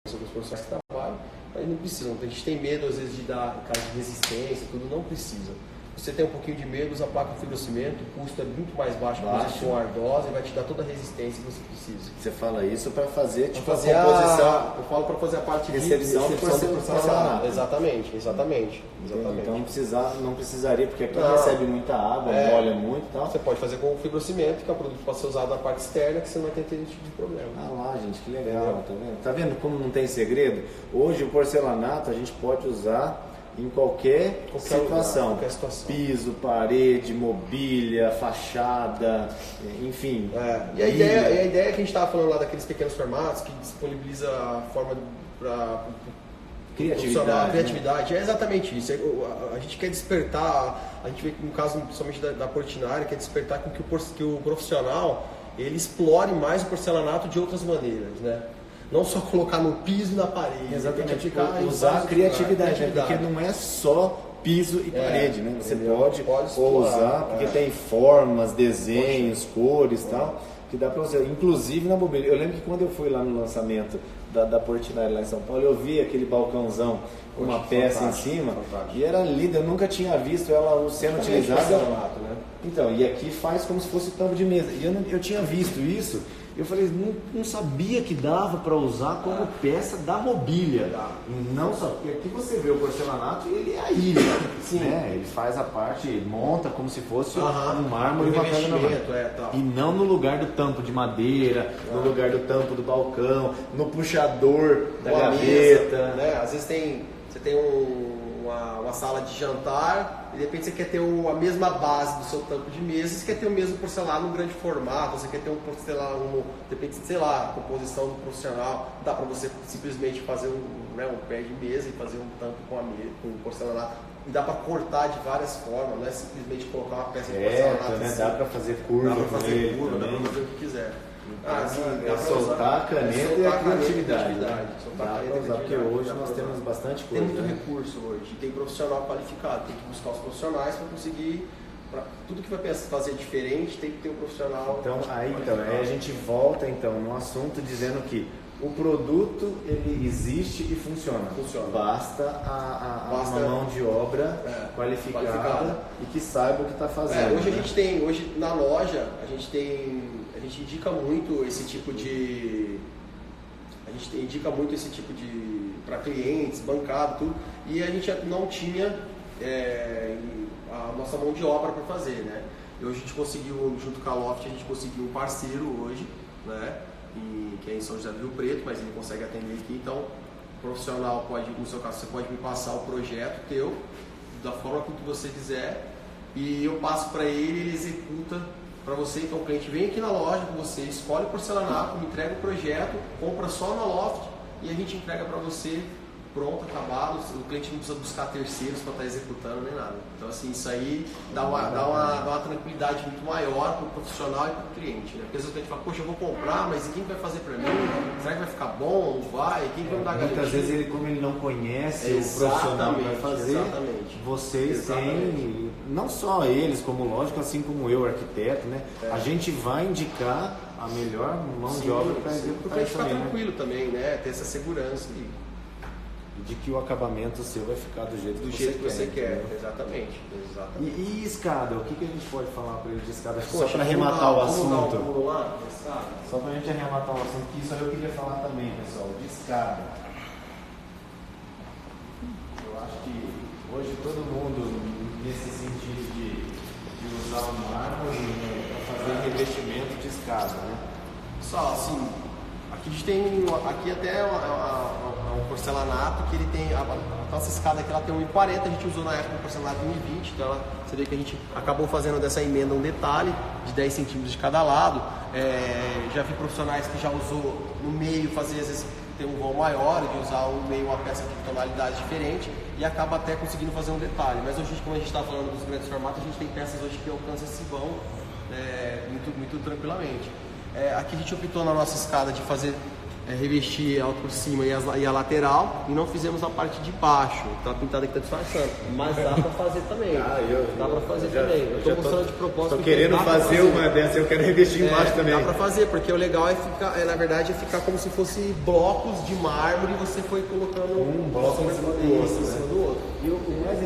Os profissionais que trabalham, mas não precisam. A gente tem medo às vezes de dar caso de resistência, tudo, não precisa. Você tem um pouquinho de medo, usa a placa de fibrocimento, o custo é muito mais baixo que a ardosa e vai te dar toda a resistência que você precisa. Você fala isso para fazer tipo a composição. Eu falo para fazer a parte de recepção do porcelanato. Exatamente. Então não precisaria, porque aqui recebe muita água, molha muito e tal. Você pode fazer com o fibrocimento, que é um produto que pode ser usado na parte externa, que você não vai ter esse tipo de problema. Lá, gente, que legal, tá vendo? Tá vendo como não tem segredo? Hoje o porcelanato a gente pode usar em qualquer situação. Qualquer situação. Piso, parede, mobília, fachada, enfim. E a ideia que a gente estava falando lá daqueles pequenos formatos que disponibiliza a forma para criatividade, é exatamente isso. A gente quer despertar, a gente vê no caso principalmente da Portinari, quer despertar com que o profissional ele explore mais o porcelanato de outras maneiras, né? Não só colocar no piso e na parede. Exatamente, usar a criatividade, né? Porque não é só piso e parede, né? Você pode usar, porque tem formas, desenhos, cores e tal, que dá para usar, inclusive na mobília. Eu lembro que quando eu fui lá no lançamento da Portinari lá em São Paulo, eu vi aquele balcãozão com uma peça em cima, e era linda, eu nunca tinha visto ela sendo utilizada. Né? Então, e aqui faz como se fosse tampo de mesa. E eu tinha visto isso. Eu falei, não sabia que dava para usar como peça da mobília. Não só, porque aqui você vê o porcelanato e ele é a ilha. Sim. Né? Ele faz a parte, monta como se fosse um mármore bacana. E não no lugar do tampo de madeira, no lugar do tampo do balcão, no puxador da gaveta. Mesa, né? Às vezes você tem uma sala de jantar e de repente você quer ter a mesma base do seu tampo de mesa, você quer ter o mesmo porcelanato no grande formato, você quer ter um porcelanato, de repente, sei lá, a composição do profissional, dá para você simplesmente fazer um pé de mesa e fazer um tampo com porcelanato. E dá para cortar de várias formas, não é simplesmente colocar uma peça de porcelanato. Né? Assim. Dá para fazer curva, dá para fazer o que quiser. Soltar a caneta e a criatividade. Porque hoje nós temos bastante coisa. Tem muito recurso hoje, tem profissional qualificado, tem que buscar os profissionais para conseguir. Tudo que vai fazer diferente tem que ter um profissional. Então aí a gente volta no assunto dizendo que o produto ele existe e funciona. Basta uma mão de obra qualificada e que saiba o que está fazendo. Hoje na loja a gente indica muito esse tipo de para clientes, bancado, tudo, e a gente não tinha a nossa mão de obra para fazer, né? E hoje a gente conseguiu, junto com a Loft, a gente conseguiu um parceiro hoje, né? Que é em São José do Rio Preto, mas ele consegue atender aqui, então o profissional pode, no seu caso, você pode me passar o projeto teu, da forma que você quiser, e eu passo para ele executa para você. Então o cliente vem aqui na loja com você, escolhe o porcelanato, me entrega o projeto, compra só na Loft e a gente entrega para você pronto, acabado. O cliente não precisa buscar terceiros para estar executando nem nada. Então assim, isso aí dá uma tranquilidade muito maior para o profissional e para o cliente, né? Porque às vezes o cliente fala, poxa, eu vou comprar, mas e quem vai fazer para mim? Será que vai ficar bom? Não vai? Quem vai me dar garantia? Muitas vezes como ele não conhece o profissional que vai fazer, vocês têm, não só eles como lógico, assim como eu, arquiteto, né? A gente vai indicar a melhor mão de obra para executar. Para ficar tranquilo também, né? Ter essa segurança de que o acabamento seu vai ficar do jeito que você quer. Exatamente. E escada, o que a gente pode falar para ele de escada? Só para arrematar o assunto. Só para a gente arrematar o assunto, que isso aí eu queria falar também, pessoal, de escada. Eu acho que hoje todo mundo, nesse sentido de usar o mármore para fazer revestimento de escada, né? Só assim, aqui a gente tem até um porcelanato que ele tem, a nossa escada aqui ela tem 1,40, a gente usou na época um porcelanato 1,20, então você vê que a gente acabou fazendo dessa emenda um detalhe de 10 centímetros de cada lado. Já vi profissionais que já usou no meio, fazer às vezes ter um vão maior, de usar no meio uma peça de tonalidade diferente e acaba até conseguindo fazer um detalhe. Mas hoje, como a gente está falando dos grandes formatos, a gente tem peças hoje que alcançam esse vão muito tranquilamente. Aqui a gente optou na nossa escada de fazer revestir ela por cima e a lateral, e não fizemos a parte de baixo. Tá pintado aqui, tá disfarçando, mas dá pra fazer também. Dá pra fazer também. Eu tô mostrando de propósito. Tô querendo fazer uma dessa, eu quero revestir embaixo também. Dá pra fazer, porque o legal é ficar, na verdade, é ficar como se fosse blocos de mármore e você foi colocando um bloco em cima do outro. E o mais